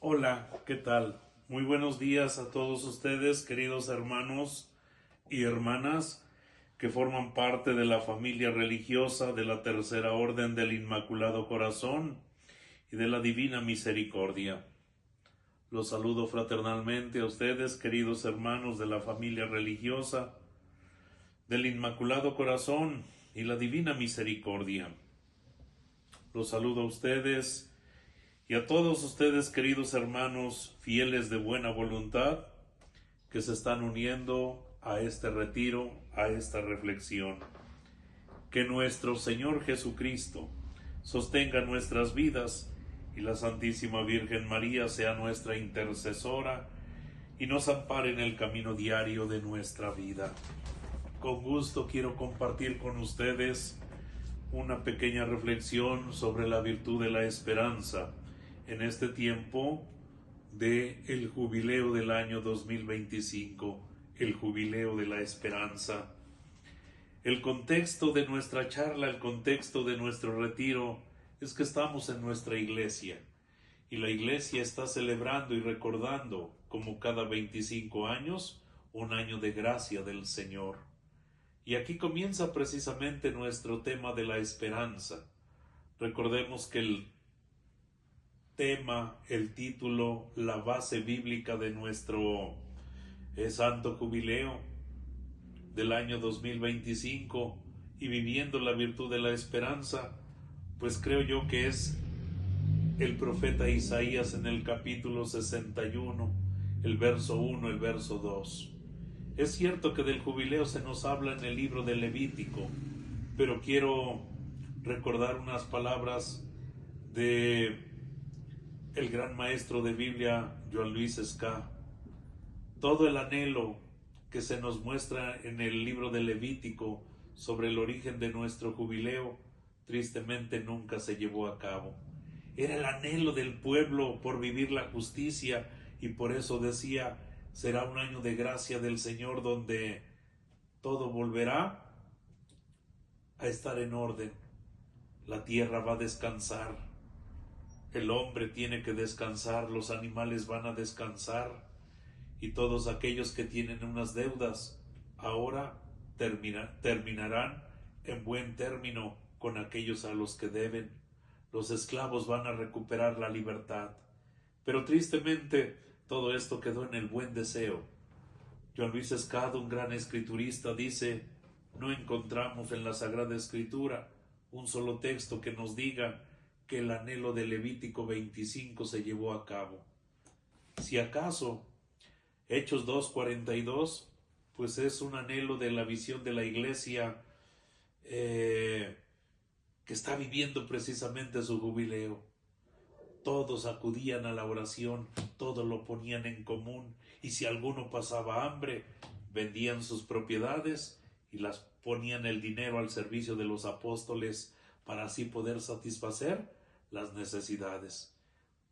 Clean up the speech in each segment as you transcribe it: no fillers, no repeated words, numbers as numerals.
Hola, ¿qué tal? Muy buenos días a todos ustedes, queridos hermanos y hermanas que forman parte de la familia religiosa de la Tercera Orden del Inmaculado Corazón y de la Divina Misericordia. Los saludo fraternalmente a ustedes, queridos hermanos de la familia religiosa del Inmaculado Corazón y la Divina Misericordia. Los saludo a ustedes y a todos ustedes, queridos hermanos fieles de buena voluntad, que se están uniendo a este retiro, a esta reflexión. Que nuestro Señor Jesucristo sostenga nuestras vidas y la Santísima Virgen María sea nuestra intercesora y nos ampare en el camino diario de nuestra vida. Con gusto quiero compartir con ustedes una pequeña reflexión sobre la virtud de la esperanza en este tiempo del jubileo del año 2025, el jubileo de la esperanza. El contexto de nuestra charla, el contexto de nuestro retiro es que estamos en nuestra iglesia y la iglesia está celebrando y recordando, como cada 25 años, un año de gracia del Señor. Y aquí comienza precisamente nuestro tema de la esperanza. Recordemos que el tema, el título, la base bíblica de nuestro santo jubileo del año 2025 y viviendo la virtud de la esperanza, pues creo yo que es el profeta Isaías en el capítulo 61, el verso 1, el verso 2. Es cierto que del jubileo se nos habla en el libro de Levítico, pero quiero recordar unas palabras de el gran maestro de Biblia, Joan Luis Escá. Todo el anhelo que se nos muestra en el libro de Levítico sobre el origen de nuestro jubileo, tristemente nunca se llevó a cabo. Era el anhelo del pueblo por vivir la justicia y por eso decía, será un año de gracia del Señor donde todo volverá a estar en orden. La tierra va a descansar. El hombre tiene que descansar, los animales van a descansar y todos aquellos que tienen unas deudas ahora terminarán en buen término con aquellos a los que deben. Los esclavos van a recuperar la libertad. Pero tristemente todo esto quedó en el buen deseo. Joan Luis Escá, un gran escriturista, dice, no encontramos en la Sagrada Escritura un solo texto que nos diga que el anhelo de Levítico 25 se llevó a cabo. Si acaso, Hechos 2:42, pues es un anhelo de la visión de la iglesia que está viviendo precisamente su jubileo. Todos acudían a la oración, todos lo ponían en común, y si alguno pasaba hambre, vendían sus propiedades y las ponían el dinero al servicio de los apóstoles para así poder satisfacer las necesidades.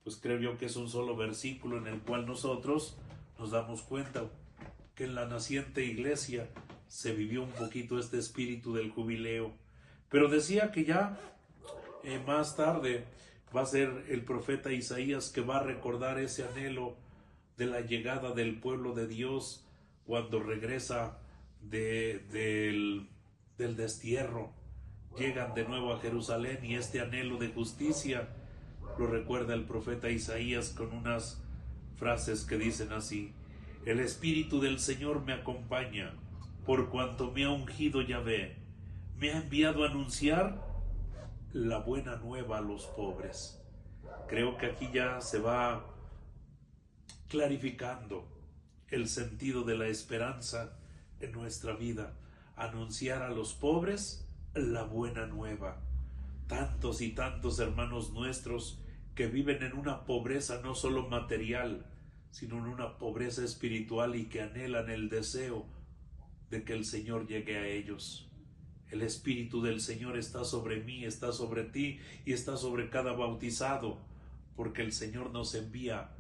Pues creo yo que es un solo versículo en el cual nosotros nos damos cuenta que en la naciente iglesia se vivió un poquito este espíritu del jubileo. Pero decía que ya más tarde va a ser el profeta Isaías que va a recordar ese anhelo de la llegada del pueblo de Dios cuando regresa del destierro. Llegan de nuevo a Jerusalén y este anhelo de justicia lo recuerda el profeta Isaías con unas frases que dicen así: el Espíritu del Señor me acompaña, por cuanto me ha ungido Yahvé, me ha enviado a anunciar la buena nueva a los pobres. Creo que aquí ya se va clarificando el sentido de la esperanza en nuestra vida, anunciar a los pobres la buena nueva. Tantos y tantos hermanos nuestros que viven en una pobreza no solo material, sino en una pobreza espiritual y que anhelan el deseo de que el Señor llegue a ellos. El Espíritu del Señor está sobre mí, está sobre ti y está sobre cada bautizado, porque el Señor nos envía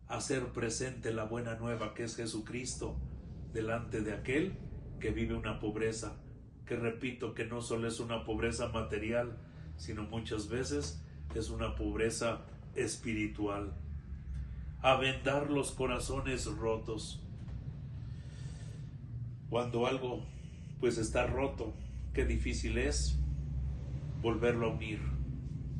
a hacer presente la buena nueva que es Jesucristo delante de aquel que vive una pobreza, que repito que no solo es una pobreza material, sino muchas veces es una pobreza espiritual. a vendar los corazones rotos. Cuando algo pues está roto, qué difícil es volverlo a unir.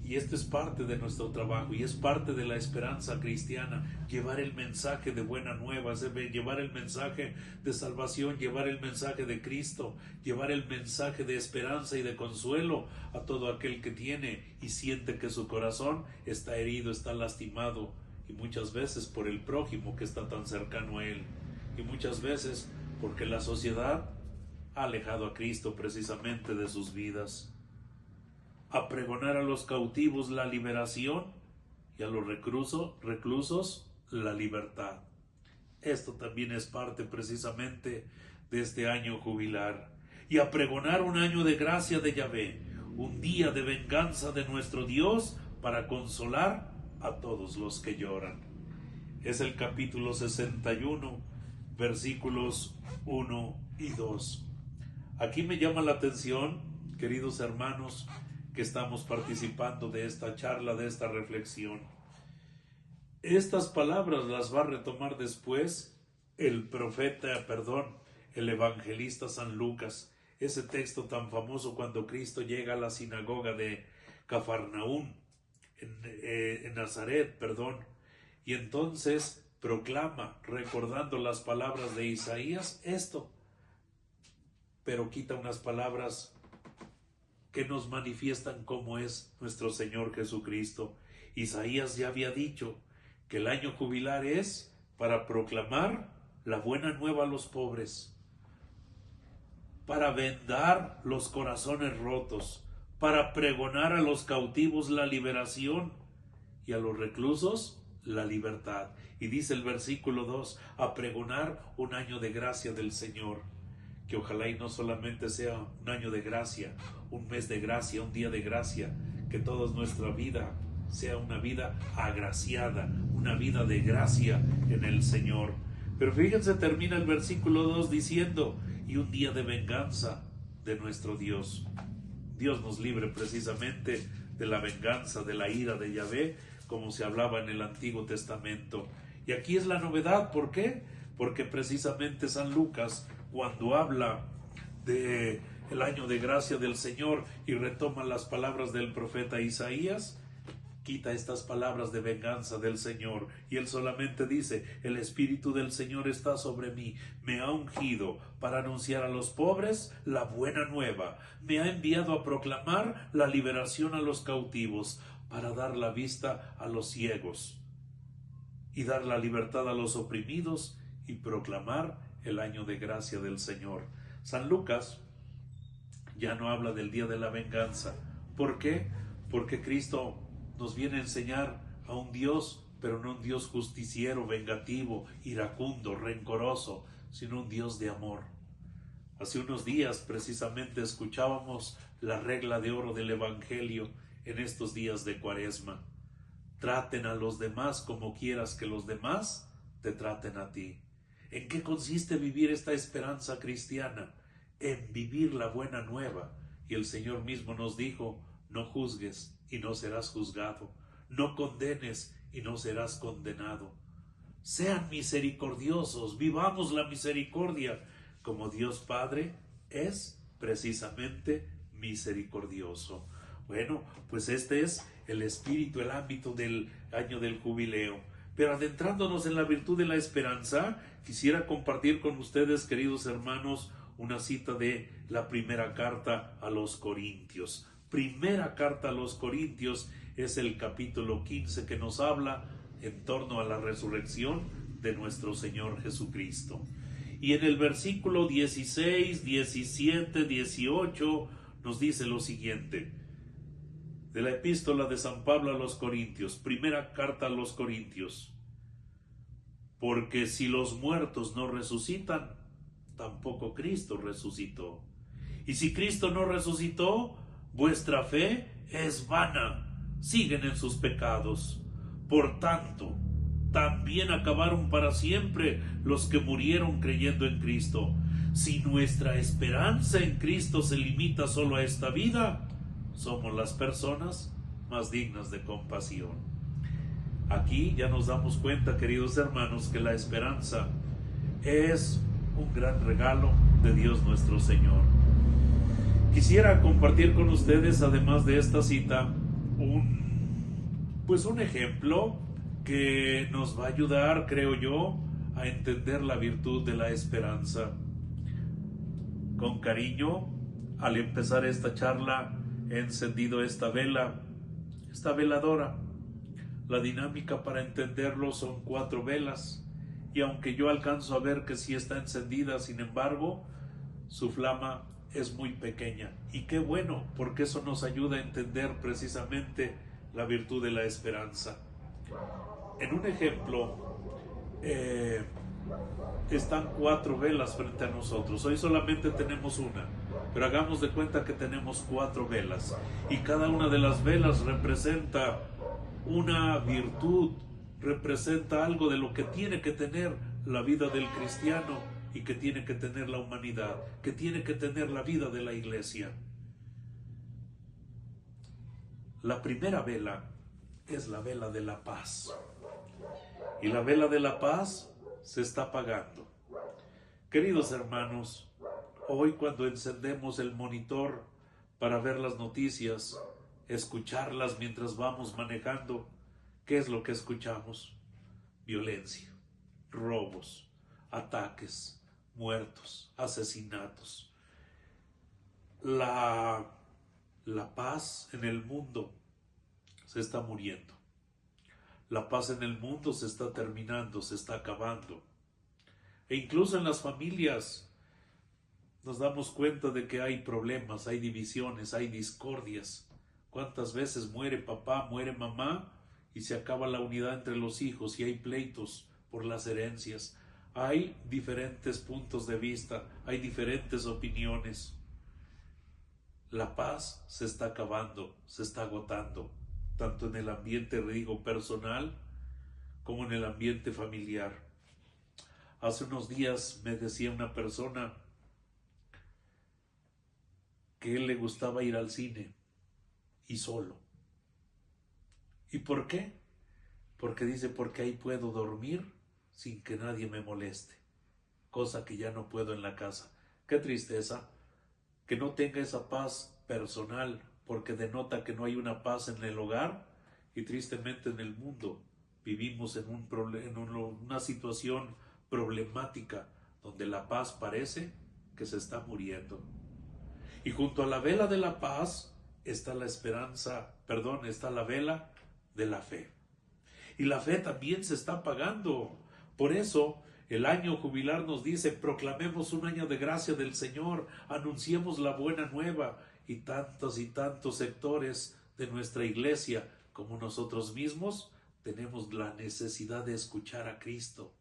Y esto es parte de nuestro trabajo y es parte de la esperanza cristiana, llevar el mensaje de buena nueva, llevar el mensaje de salvación, llevar el mensaje de Cristo, llevar el mensaje de esperanza y de consuelo a todo aquel que tiene y siente que su corazón está herido, está lastimado, y muchas veces por el prójimo que está tan cercano a él, y muchas veces porque la sociedad ha alejado a Cristo precisamente de sus vidas. A pregonar a los cautivos la liberación y a los reclusos la libertad. Esto también es parte precisamente de este año jubilar. Y a pregonar un año de gracia de Yahvé, un día de venganza de nuestro Dios para consolar a todos los que lloran. Es el capítulo 61, versículos 1 y 2. Aquí me llama la atención, queridos hermanos, que estamos participando de esta charla, de esta reflexión. Estas palabras las va a retomar después el evangelista San Lucas, ese texto tan famoso cuando Cristo llega a la sinagoga de Cafarnaún, en Nazaret, y entonces proclama, recordando las palabras de Isaías, esto, pero quita unas palabras que nos manifiestan cómo es nuestro Señor Jesucristo. Isaías ya había dicho que el año jubilar es para proclamar la buena nueva a los pobres, para vendar los corazones rotos, para pregonar a los cautivos la liberación y a los reclusos la libertad. Y dice el versículo 2, a pregonar un año de gracia del Señor. Que ojalá y no solamente sea un año de gracia, un mes de gracia, un día de gracia, que toda nuestra vida sea una vida agraciada, una vida de gracia en el Señor. Pero fíjense, termina el versículo 2 diciendo, y un día de venganza de nuestro Dios. Dios nos libre precisamente de la venganza, de la ira de Yahvé, como se hablaba en el Antiguo Testamento. Y aquí es la novedad, ¿por qué? Porque precisamente San Lucas, cuando habla de el año de gracia del Señor y retoma las palabras del profeta Isaías, quita estas palabras de venganza del Señor y él solamente dice, el Espíritu del Señor está sobre mí, me ha ungido para anunciar a los pobres la buena nueva, me ha enviado a proclamar la liberación a los cautivos, para dar la vista a los ciegos y dar la libertad a los oprimidos y proclamar el año de gracia del Señor. San Lucas ya no habla del día de la venganza. ¿Por qué? Porque Cristo nos viene a enseñar a un Dios, pero no un Dios justiciero, vengativo, iracundo, rencoroso, sino un Dios de amor. Hace unos días precisamente escuchábamos la regla de oro del Evangelio en estos días de Cuaresma. Traten a los demás como quieras que los demás te traten a ti. ¿En qué consiste vivir esta esperanza cristiana? En vivir la buena nueva. Y el Señor mismo nos dijo, no juzgues y no serás juzgado, no condenes y no serás condenado. Sean misericordiosos, vivamos la misericordia, como Dios Padre es precisamente misericordioso. Bueno, pues este es el espíritu, el ámbito del año del jubileo. Pero adentrándonos en la virtud de la esperanza, quisiera compartir con ustedes, queridos hermanos, una cita de la primera carta a los Corintios. Primera carta a los Corintios es el capítulo 15 que nos habla en torno a la resurrección de nuestro Señor Jesucristo. Y en el versículo 16, 17, 18 nos dice lo siguiente. De la epístola de San Pablo a los Corintios, primera carta a los Corintios. Porque si los muertos no resucitan, tampoco Cristo resucitó. Y si Cristo no resucitó, vuestra fe es vana, siguen en sus pecados. Por tanto, también acabaron para siempre los que murieron creyendo en Cristo. Si nuestra esperanza en Cristo se limita solo a esta vida, somos las personas más dignas de compasión. Aquí ya nos damos cuenta, queridos hermanos, que la esperanza es un gran regalo de Dios nuestro Señor. Quisiera compartir con ustedes, además de esta cita, un ejemplo que nos va a ayudar, creo yo, a entender la virtud de la esperanza. Con cariño, al empezar esta charla, he encendido esta veladora. La dinámica para entenderlo son 4 velas, y aunque yo alcanzo a ver que sí está encendida, sin embargo, su flama es muy pequeña. Y qué bueno, porque eso nos ayuda a entender precisamente la virtud de la esperanza. En un ejemplo, están 4 velas frente a nosotros. Hoy solamente tenemos una, pero hagamos de cuenta que tenemos 4 velas, y cada una de las velas representa una virtud, representa algo de lo que tiene que tener la vida del cristiano y que tiene que tener la humanidad, que tiene que tener la vida de la iglesia. La primera vela es la vela de la paz, y la vela de la paz se está apagando. Queridos hermanos, hoy cuando encendemos el monitor para ver las noticias, escucharlas mientras vamos manejando, ¿qué es lo que escuchamos? Violencia, robos, ataques, muertos, asesinatos. La paz en el mundo se está muriendo. La paz en el mundo se está terminando, se está acabando. E incluso en las familias nos damos cuenta de que hay problemas, hay divisiones, hay discordias. ¿Cuántas veces muere papá, muere mamá y se acaba la unidad entre los hijos y hay pleitos por las herencias? Hay diferentes puntos de vista, hay diferentes opiniones. La paz se está acabando, se está agotando, tanto en el ambiente, digo, personal como en el ambiente familiar. Hace unos días me decía una persona que a él le gustaba ir al cine y solo. ¿Y por qué? Porque dice, porque ahí puedo dormir sin que nadie me moleste, cosa que ya no puedo en la casa. Qué tristeza que no tenga esa paz personal, porque denota que no hay una paz en el hogar, y tristemente en el mundo vivimos en una situación problemática donde la paz parece que se está muriendo. Y junto a la vela de la paz está la está la vela de la fe. Y la fe también se está apagando. Por eso el año jubilar nos dice: proclamemos un año de gracia del Señor, anunciemos la buena nueva. Y tantos sectores de nuestra iglesia como nosotros mismos tenemos la necesidad de escuchar a Cristo.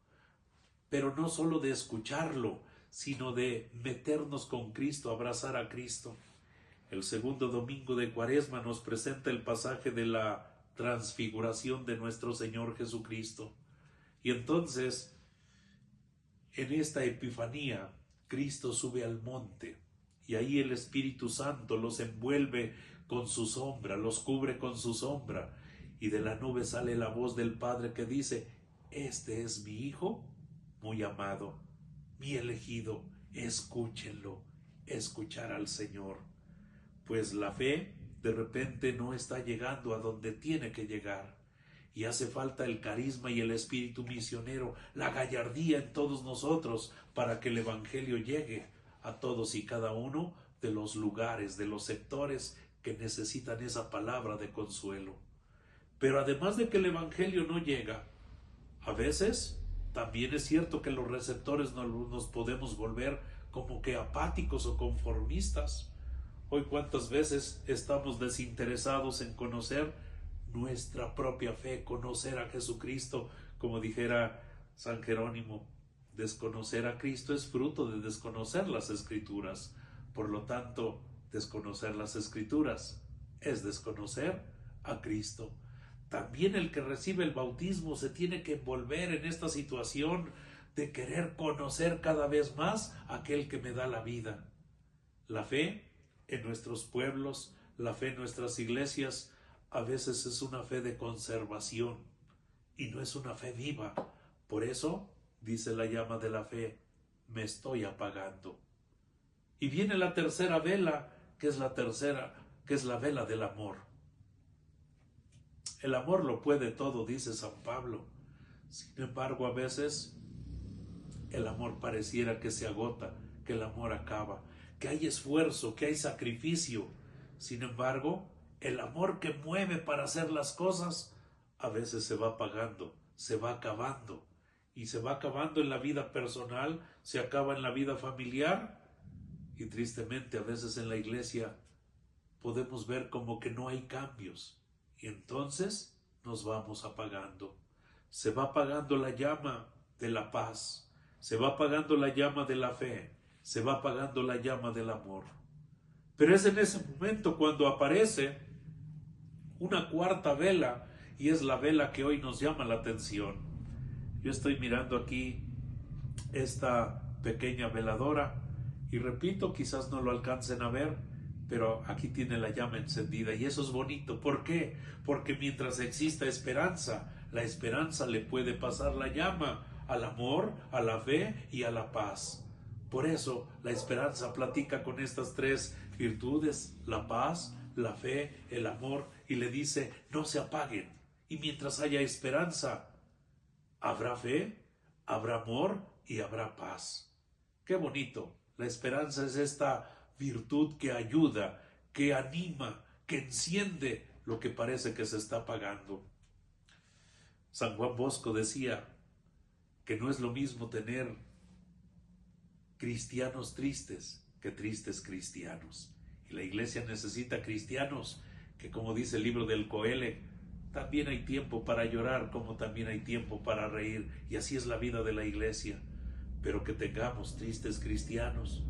Pero no solo de escucharlo, sino de meternos con Cristo, abrazar a Cristo. El segundo domingo de Cuaresma nos presenta el pasaje de la transfiguración de nuestro Señor Jesucristo. Y entonces, en esta Epifanía, Cristo sube al monte, y ahí el Espíritu Santo los envuelve con su sombra, los cubre con su sombra, y de la nube sale la voz del Padre que dice: este es mi Hijo muy amado, mi elegido, escúchenlo. Escuchar al Señor. Pues la fe de repente no está llegando a donde tiene que llegar, y hace falta el carisma y el espíritu misionero, la gallardía en todos nosotros, para que el Evangelio llegue a todos y cada uno de los lugares, de los sectores que necesitan esa palabra de consuelo. Pero además de que el Evangelio no llega, a veces también es cierto que los receptores nos podemos volver como que apáticos o conformistas. Hoy cuántas veces estamos desinteresados en conocer nuestra propia fe, conocer a Jesucristo. Como dijera San Jerónimo, desconocer a Cristo es fruto de desconocer las Escrituras. Por lo tanto, desconocer las Escrituras es desconocer a Cristo. También el que recibe el bautismo se tiene que envolver en esta situación de querer conocer cada vez más a aquel que me da la vida. La fe en nuestros pueblos, la fe en nuestras iglesias, a veces es una fe de conservación. y no es una fe viva. Por eso, dice la llama de la fe, me estoy apagando. Y viene la tercera vela, que es la vela del amor. El amor lo puede todo, dice San Pablo. Sin embargo, a veces el amor pareciera que se agota, que el amor acaba, que hay esfuerzo, que hay sacrificio. Sin embargo, el amor que mueve para hacer las cosas a veces se va apagando, se va acabando. Y se va acabando en la vida personal, se acaba en la vida familiar y tristemente a veces en la iglesia podemos ver como que no hay cambios y entonces nos vamos apagando. Se va apagando la llama de la paz, se va apagando la llama de la fe, se va apagando la llama del amor. Pero es en ese momento cuando aparece una cuarta vela y es la vela que hoy nos llama la atención. Yo estoy mirando aquí esta pequeña veladora y repito, quizás no lo alcancen a ver, pero aquí tiene la llama encendida y eso es bonito. ¿Por qué? Porque mientras exista esperanza, la esperanza le puede pasar la llama al amor, a la fe y a la paz. Por eso la esperanza platica con estas tres virtudes, la paz, la fe, el amor, y le dice, no se apaguen. Y mientras haya esperanza, habrá fe, habrá amor y habrá paz. ¡Qué bonito! La esperanza es esta virtud que ayuda, que anima, que enciende lo que parece que se está apagando. San Juan Bosco decía que no es lo mismo tener cristianos tristes que tristes cristianos. Y la iglesia necesita cristianos que, como dice el libro del Coelho, también hay tiempo para llorar como también hay tiempo para reír, y así es la vida de la iglesia. Pero que tengamos tristes cristianos,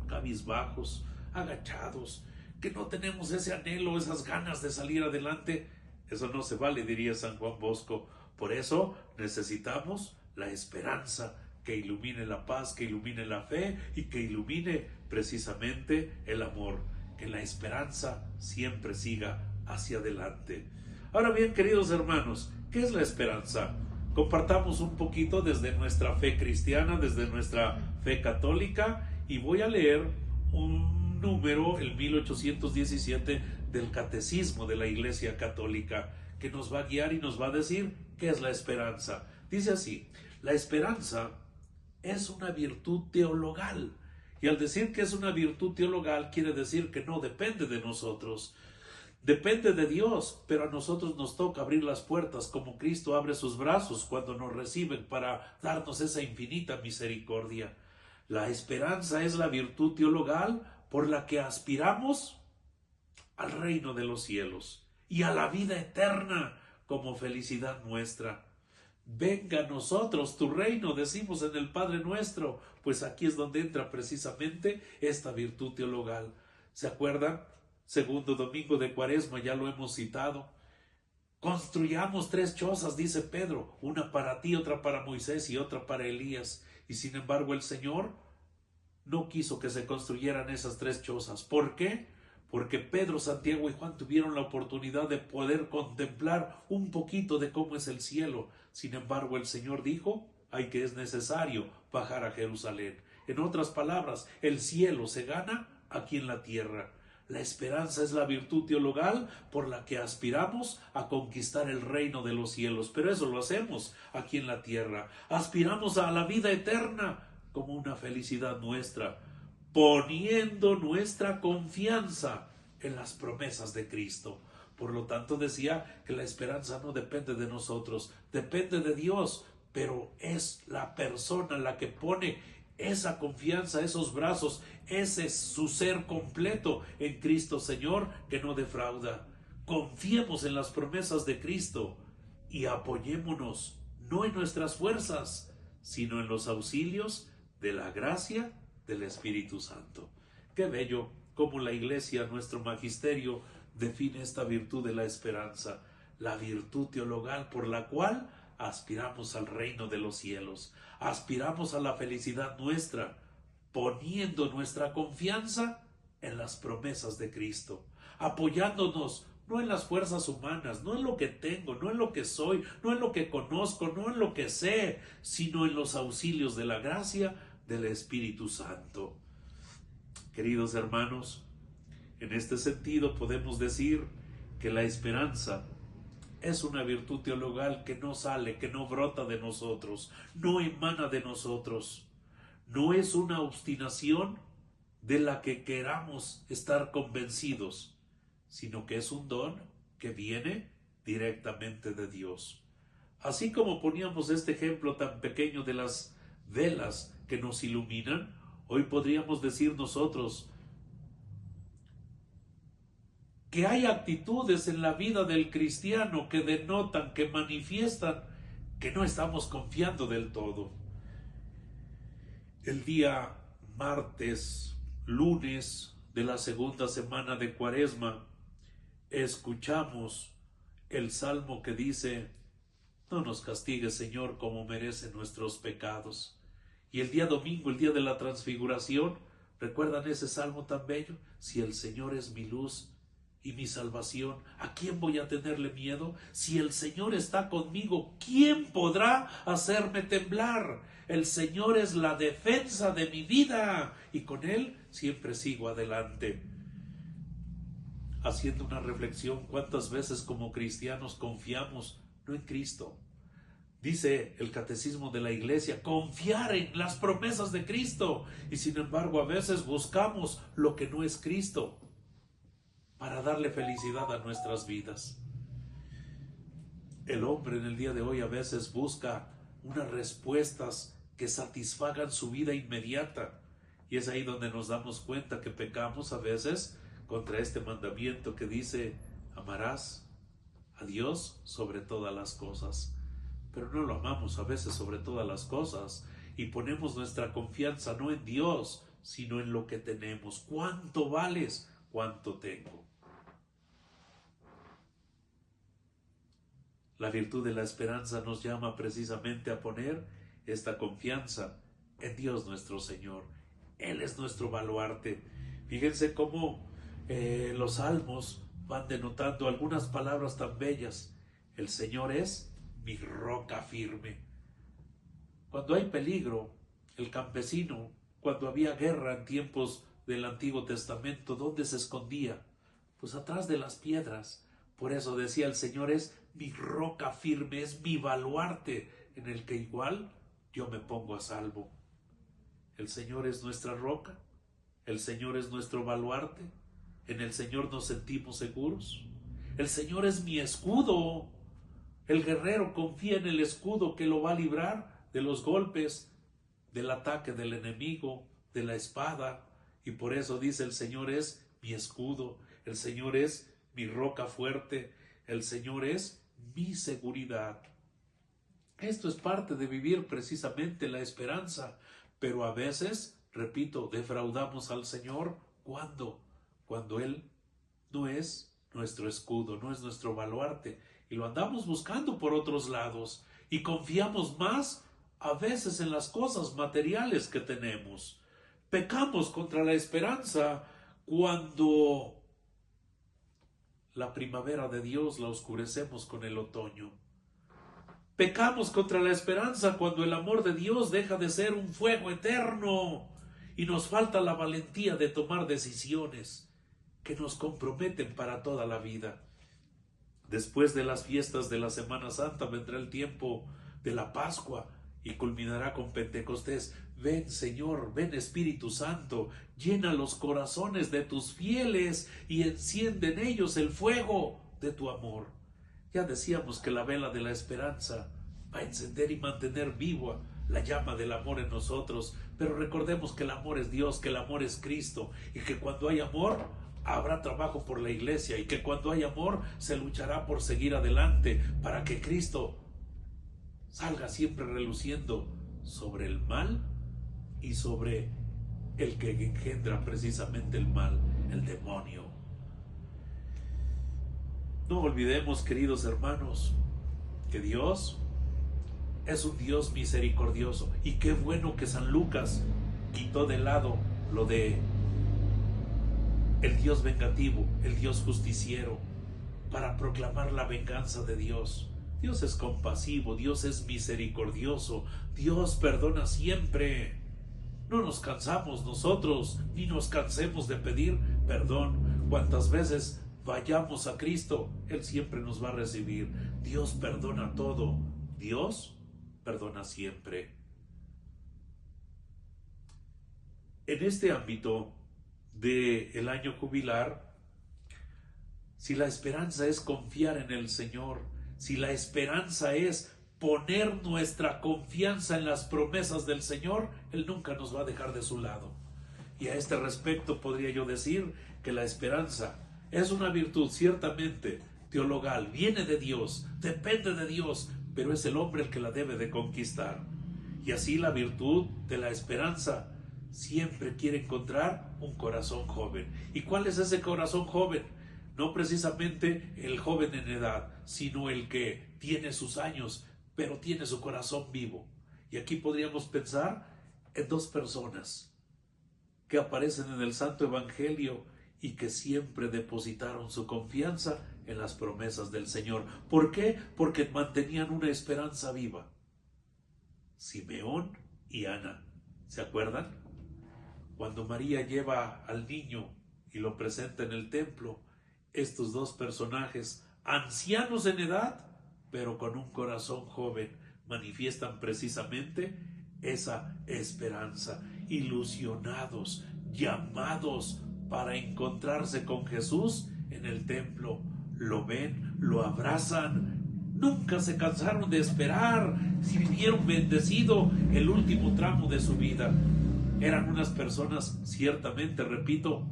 cabizbajos, agachados, que no tenemos ese anhelo, esas ganas de salir adelante, eso no se vale, diría San Juan Bosco. Por eso necesitamos la esperanza que ilumine la paz, que ilumine la fe y que ilumine precisamente el amor, que la esperanza siempre siga hacia adelante. Ahora bien, queridos hermanos, ¿qué es la esperanza? Compartamos un poquito desde nuestra fe cristiana, desde nuestra fe católica, y voy a leer un número, el 1817, del Catecismo de la Iglesia Católica, que nos va a guiar y nos va a decir qué es la esperanza. Dice así: la esperanza es una virtud teologal, y al decir que es una virtud teologal quiere decir que no depende de nosotros. Depende de Dios, pero a nosotros nos toca abrir las puertas como Cristo abre sus brazos cuando nos reciben para darnos esa infinita misericordia. La esperanza es la virtud teologal por la que aspiramos al reino de los cielos y a la vida eterna como felicidad nuestra. Venga a nosotros tu reino, decimos en el Padre Nuestro, pues aquí es donde entra precisamente esta virtud teologal. ¿Se acuerdan? Segundo domingo de Cuaresma, ya lo hemos citado. Construyamos 3 chozas, dice Pedro, una para ti, otra para Moisés y otra para Elías. Y sin embargo el Señor no quiso que se construyeran esas 3 chozas. ¿Por qué? Porque Pedro, Santiago y Juan tuvieron la oportunidad de poder contemplar un poquito de cómo es el cielo. Sin embargo el Señor dijo, que es necesario bajar a Jerusalén. En otras palabras, el cielo se gana aquí en la tierra. La esperanza es la virtud teologal por la que aspiramos a conquistar el reino de los cielos, pero eso lo hacemos aquí en la tierra. Aspiramos a la vida eterna como una felicidad nuestra, poniendo nuestra confianza en las promesas de Cristo. Por lo tanto decía que la esperanza no depende de nosotros, depende de Dios, pero es la persona la que pone esa confianza, esos brazos, ese es su ser completo en Cristo Señor, que no defrauda. Confiemos en las promesas de Cristo y apoyémonos no en nuestras fuerzas, sino en los auxilios de la gracia del Espíritu Santo. Qué bello cómo la Iglesia, nuestro magisterio, define esta virtud de la esperanza, la virtud teologal por la cual aspiramos al reino de los cielos, aspiramos a la felicidad nuestra, poniendo nuestra confianza en las promesas de Cristo, apoyándonos no en las fuerzas humanas, no en lo que tengo, no en lo que soy, no en lo que conozco, no en lo que sé, sino en los auxilios de la gracia del Espíritu Santo. Queridos hermanos, en este sentido podemos decir que la esperanza es una virtud teologal que no sale, que no brota de nosotros, no emana de nosotros. No es una obstinación de la que queramos estar convencidos, sino que es un don que viene directamente de Dios. Así como poníamos este ejemplo tan pequeño de las velas que nos iluminan, hoy podríamos decir nosotros que hay actitudes en la vida del cristiano que denotan, que manifiestan que no estamos confiando del todo. El día martes, lunes de la segunda semana de Cuaresma, escuchamos el salmo que dice: no nos castigues, Señor, como merecen nuestros pecados. Y el día domingo, el día de la transfiguración, ¿recuerdan ese salmo tan bello? Si el Señor es mi luz y mi salvación, ¿a quién voy a tenerle miedo? Si el Señor está conmigo, ¿quién podrá hacerme temblar? El Señor es la defensa de mi vida y con Él siempre sigo adelante. Haciendo una reflexión, ¿cuántas veces como cristianos confiamos no en Cristo? Dice el Catecismo de la Iglesia, confiar en las promesas de Cristo, y sin embargo a veces buscamos lo que no es Cristo para darle felicidad a nuestras vidas. El hombre en el día de hoy a veces busca unas respuestas que satisfagan su vida inmediata, y es ahí donde nos damos cuenta que pecamos a veces contra este mandamiento que dice: amarás a Dios sobre todas las cosas. Pero no lo amamos a veces sobre todas las cosas y ponemos nuestra confianza no en Dios, sino en lo que tenemos. ¿Cuánto vales? ¿Cuánto tengo? La virtud de la esperanza nos llama precisamente a poner esta confianza en Dios nuestro Señor. Él es nuestro baluarte. Fíjense cómo los salmos van denotando algunas palabras tan bellas. El Señor es mi roca firme. Cuando hay peligro, el campesino, cuando había guerra en tiempos del Antiguo Testamento, ¿dónde se escondía? Pues atrás de las piedras. Por eso decía: el Señor es mi roca firme, es mi baluarte, en el que igual yo me pongo a salvo. El Señor es nuestra roca, el Señor es nuestro baluarte, en el Señor nos sentimos seguros. El Señor es mi escudo. El guerrero confía en el escudo que lo va a librar de los golpes, del ataque del enemigo, de la espada. Y por eso dice: el Señor es mi escudo, el Señor es mi roca fuerte, el Señor es mi seguridad. Esto es parte de vivir precisamente la esperanza, pero a veces, repito, defraudamos al Señor. ¿Cuándo? Cuando Él no es nuestro escudo, no es nuestro baluarte, y lo andamos buscando por otros lados, y confiamos más a veces en las cosas materiales que tenemos. Pecamos contra la esperanza cuando la primavera de Dios la oscurecemos con el otoño. Pecamos contra la esperanza cuando el amor de Dios deja de ser un fuego eterno y nos falta la valentía de tomar decisiones que nos comprometen para toda la vida. Después de las fiestas de la Semana Santa vendrá el tiempo de la Pascua y culminará con Pentecostés. Ven, Señor, ven, Espíritu Santo, llena los corazones de tus fieles y enciende en ellos el fuego de tu amor. Ya decíamos que la vela de la esperanza va a encender y mantener viva la llama del amor en nosotros, pero recordemos que el amor es Dios, que el amor es Cristo, y que cuando hay amor habrá trabajo por la iglesia, y que cuando hay amor se luchará por seguir adelante para que Cristo salga siempre reluciendo sobre el mal y sobre el que engendra precisamente el mal, el demonio. No olvidemos, queridos hermanos, que Dios es un Dios misericordioso, y qué bueno que San Lucas quitó de lado lo de el Dios vengativo, el Dios justiciero. para proclamar la venganza de Dios. Dios es compasivo, Dios es misericordioso, Dios perdona siempre. No nos cansamos nosotros, ni nos cansemos de pedir perdón. Cuantas veces vayamos a Cristo, Él siempre nos va a recibir. Dios perdona todo, Dios perdona siempre. En este ámbito del año jubilar, si la esperanza es confiar en el Señor, si la esperanza es poner nuestra confianza en las promesas del Señor, Él nunca nos va a dejar de su lado. Y a este respecto podría yo decir que la esperanza es una virtud ciertamente teologal, viene de Dios, depende de Dios, pero es el hombre el que la debe de conquistar. Y así la virtud de la esperanza siempre quiere encontrar un corazón joven. ¿Y cuál es ese corazón joven? No precisamente el joven en edad, sino el que tiene sus años, pero tiene su corazón vivo. Y aquí podríamos pensar en dos personas que aparecen en el Santo Evangelio y que siempre depositaron su confianza en las promesas del Señor. ¿Por qué? Porque mantenían una esperanza viva. Simeón y Ana. ¿Se acuerdan? Cuando María lleva al niño y lo presenta en el templo, estos dos personajes, ancianos en edad, pero con un corazón joven, manifiestan precisamente esa esperanza, ilusionados, llamados para encontrarse con Jesús en el templo. Lo ven, lo abrazan, nunca se cansaron de esperar, si vivieron bendecido el último tramo de su vida. Eran unas personas, ciertamente, repito,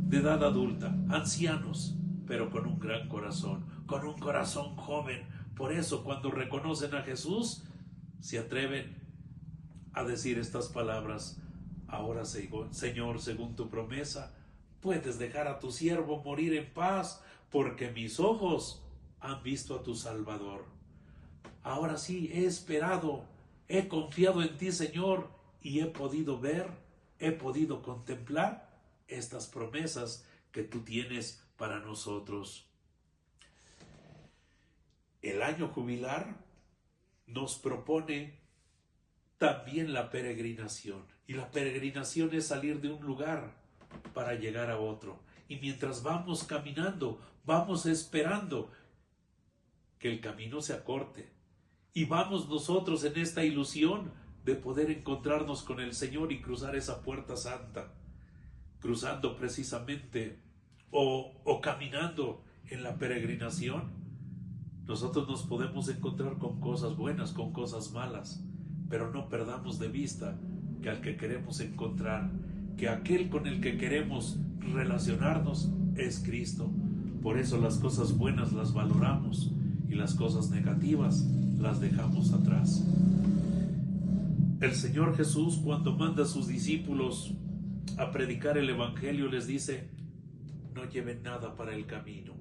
de edad adulta, ancianos, pero con un gran corazón, con un corazón joven. Por eso, cuando reconocen a Jesús, se atreven a decir estas palabras: ahora, Señor, según tu promesa, puedes dejar a tu siervo morir en paz, porque mis ojos han visto a tu Salvador. Ahora sí, he esperado, he confiado en ti, Señor, y he podido ver, he podido contemplar estas promesas que tú tienes para nosotros. El año jubilar nos propone también la peregrinación. Y la peregrinación es salir de un lugar para llegar a otro. Y mientras vamos caminando, vamos esperando que el camino se acorte. Y vamos nosotros en esta ilusión de poder encontrarnos con el Señor y cruzar esa puerta santa. Cruzando precisamente o caminando en la peregrinación, nosotros nos podemos encontrar con cosas buenas, con cosas malas, pero no perdamos de vista que al que queremos encontrar, que aquel con el que queremos relacionarnos es Cristo. Por eso las cosas buenas las valoramos y las cosas negativas las dejamos atrás. El Señor Jesús, cuando manda a sus discípulos a predicar el Evangelio, les dice: no lleven nada para el camino,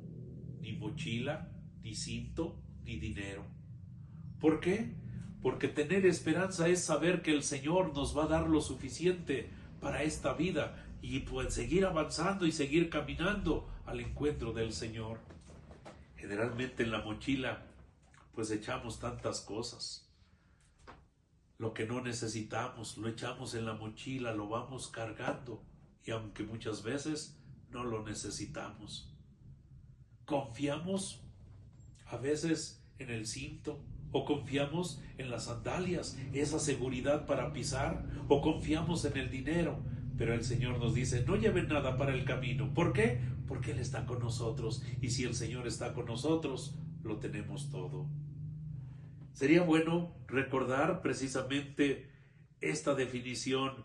ni mochila, ni cinto, ni dinero. ¿Por qué? Porque tener esperanza es saber que el Señor nos va a dar lo suficiente para esta vida y pues seguir avanzando y seguir caminando al encuentro del Señor. Generalmente en la mochila pues echamos tantas cosas. Lo que no necesitamos lo echamos en la mochila, lo vamos cargando, y aunque muchas veces no lo necesitamos. Confiamos a veces en el cinto, o confiamos en las sandalias, esa seguridad para pisar, o confiamos en el dinero, pero el Señor nos dice: no lleven nada para el camino. ¿Por qué? Porque Él está con nosotros, y si el Señor está con nosotros, lo tenemos todo. Sería bueno recordar precisamente esta definición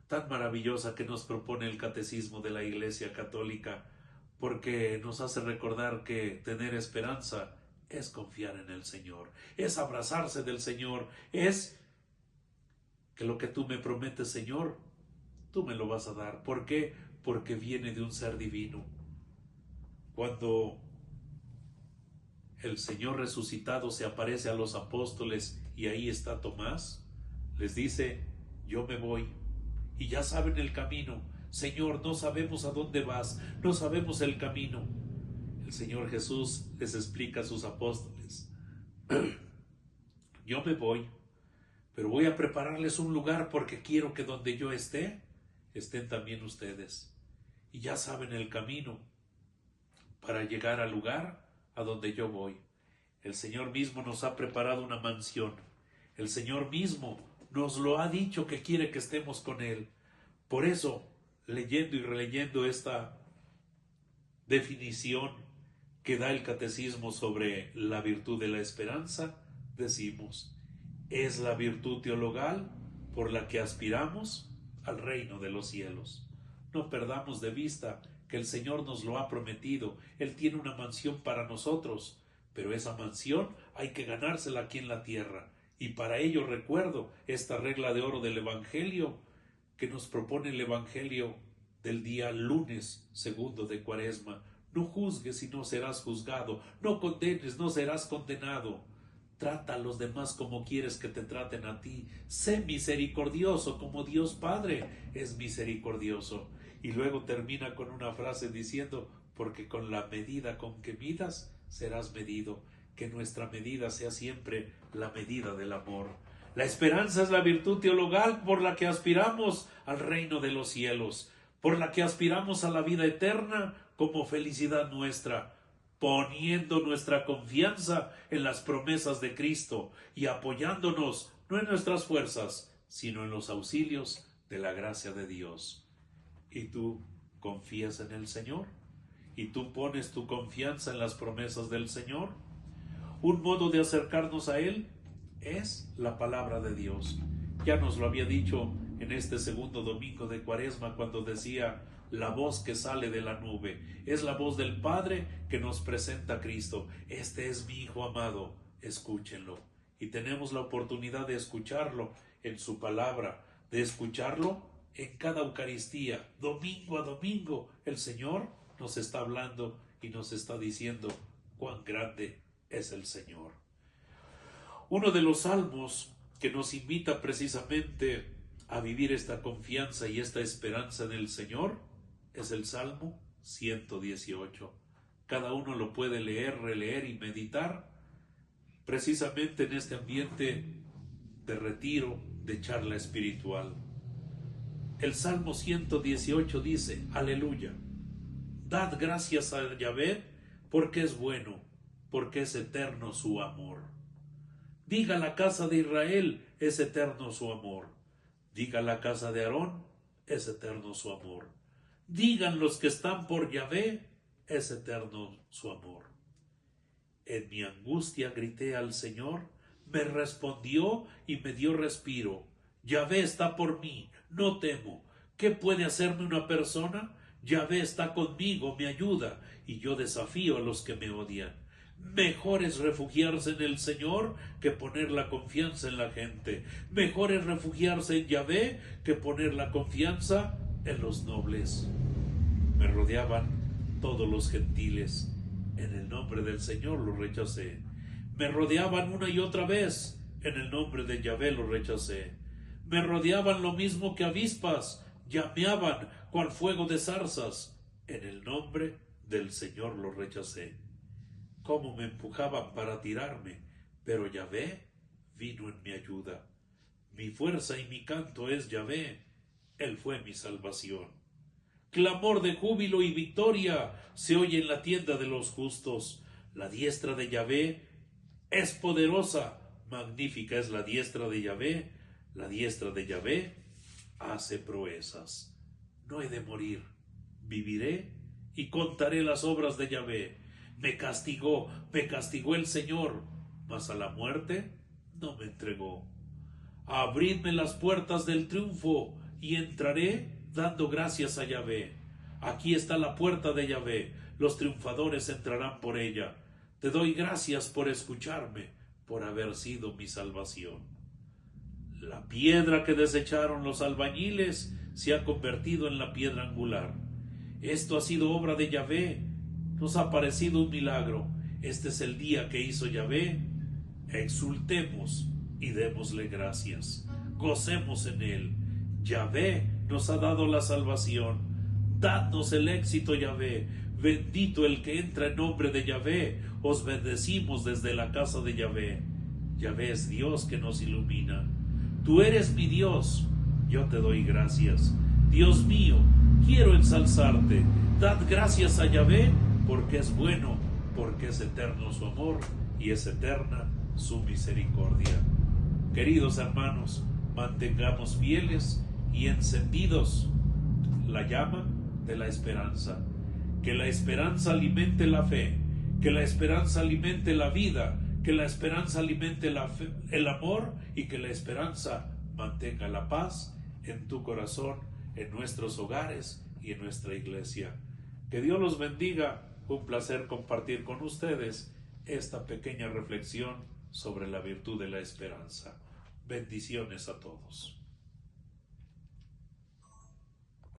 tan maravillosa que nos propone el Catecismo de la Iglesia Católica, porque nos hace recordar que tener esperanza es confiar en el Señor, es abrazarse del Señor, es que lo que tú me prometes, Señor, tú me lo vas a dar. ¿Por qué? Porque viene de un ser divino. Cuando el Señor resucitado se aparece a los apóstoles y ahí está Tomás, les dice: yo me voy, y ya saben el camino. Señor, no sabemos a dónde vas, no sabemos el camino. El el Señor Jesús les explica a sus apóstoles: yo me voy, pero voy a prepararles un lugar, porque quiero que donde yo esté, estén también ustedes. Y ya saben el camino para llegar al lugar a donde yo voy. El Señor mismo nos ha preparado una mansión. El Señor mismo nos lo ha dicho, que quiere que estemos con Él. Por eso, leyendo y releyendo esta definición que da el catecismo sobre la virtud de la esperanza, decimos: es la virtud teologal por la que aspiramos al reino de los cielos. No perdamos de vista que el Señor nos lo ha prometido. Él tiene una mansión para nosotros, pero esa mansión hay que ganársela aquí en la tierra. Y para ello recuerdo esta regla de oro del Evangelio que nos propone el Evangelio del día lunes segundo de Cuaresma: no juzgues y no serás juzgado, no condenes, no serás condenado. Trata a los demás como quieres que te traten a ti. Sé misericordioso como Dios Padre es misericordioso. Y luego termina con una frase diciendo: porque con la medida con que midas, serás medido. Que nuestra medida sea siempre la medida del amor. La esperanza es la virtud teologal por la que aspiramos al reino de los cielos, por la que aspiramos a la vida eterna como felicidad nuestra, poniendo nuestra confianza en las promesas de Cristo y apoyándonos no en nuestras fuerzas, sino en los auxilios de la gracia de Dios. ¿Y tú confías en el Señor? ¿Y tú pones tu confianza en las promesas del Señor? Un modo de acercarnos a Él es la palabra de Dios. Ya nos lo había dicho en este segundo domingo de Cuaresma, cuando decía: la voz que sale de la nube es la voz del Padre que nos presenta a Cristo. Este es mi Hijo amado, escúchenlo. Y tenemos la oportunidad de escucharlo en su palabra, de escucharlo en cada Eucaristía. Domingo a domingo el Señor nos está hablando y nos está diciendo cuán grande es el Señor. Uno de los salmos que nos invita precisamente a vivir esta confianza y esta esperanza en el Señor es el Salmo 118. Cada uno lo puede leer, releer y meditar precisamente en este ambiente de retiro, de charla espiritual. El Salmo 118 dice: aleluya, dad gracias a Yahvé, porque es bueno, porque es eterno su amor. Diga la casa de Israel: es eterno su amor. Diga la casa de Aarón: es eterno su amor. Digan los que están por Yahvé: es eterno su amor. En mi angustia grité al Señor, me respondió y me dio respiro. Yahvé está por mí, no temo. ¿Qué puede hacerme una persona? Yahvé está conmigo, me ayuda, y yo desafío a los que me odian. Mejor es refugiarse en el Señor que poner la confianza en la gente. Mejor es refugiarse en Yahvé que poner la confianza en los nobles. Me rodeaban todos los gentiles. En el nombre del Señor los rechacé. Me rodeaban una y otra vez. En el nombre de Yahvé los rechacé. Me rodeaban lo mismo que avispas. Llameaban cual fuego de zarzas. En el nombre del Señor los rechacé. Cómo me empujaban para tirarme, pero Yahvé vino en mi ayuda. Mi fuerza y mi canto es Yahvé. Él fue mi salvación. Clamor de júbilo y victoria se oye en la tienda de los justos. La diestra de Yahvé es poderosa. Magnífica es la diestra de Yahvé. La diestra de Yahvé hace proezas. No he de morir. Viviré y contaré las obras de Yahvé. Me castigó el Señor, mas a la muerte no me entregó. Abridme las puertas del triunfo y entraré dando gracias a Yahvé. Aquí está la puerta de Yahvé, los triunfadores entrarán por ella. Te doy gracias por escucharme, por haber sido mi salvación. La piedra que desecharon los albañiles se ha convertido en la piedra angular. Esto ha sido obra de Yahvé. Nos ha parecido un milagro. Este es el día que hizo Yahvé. Exultemos y démosle gracias. Gocemos en él. Yahvé nos ha dado la salvación. Dadnos el éxito, Yahvé. Bendito el que entra en nombre de Yahvé. Os bendecimos desde la casa de Yahvé. Yahvé es Dios que nos ilumina. Tú eres mi Dios, yo te doy gracias. Dios mío, quiero ensalzarte. Dad gracias a Yahvé, porque es bueno, porque es eterno su amor y es eterna su misericordia. Queridos hermanos, mantengamos fieles y encendidos la llama de la esperanza. Que la esperanza alimente la fe, que la esperanza alimente la vida, que la esperanza alimente el amor y que la esperanza mantenga la paz en tu corazón, en nuestros hogares y en nuestra iglesia. Que Dios los bendiga. Un placer compartir con ustedes esta pequeña reflexión sobre la virtud de la esperanza. Bendiciones a todos.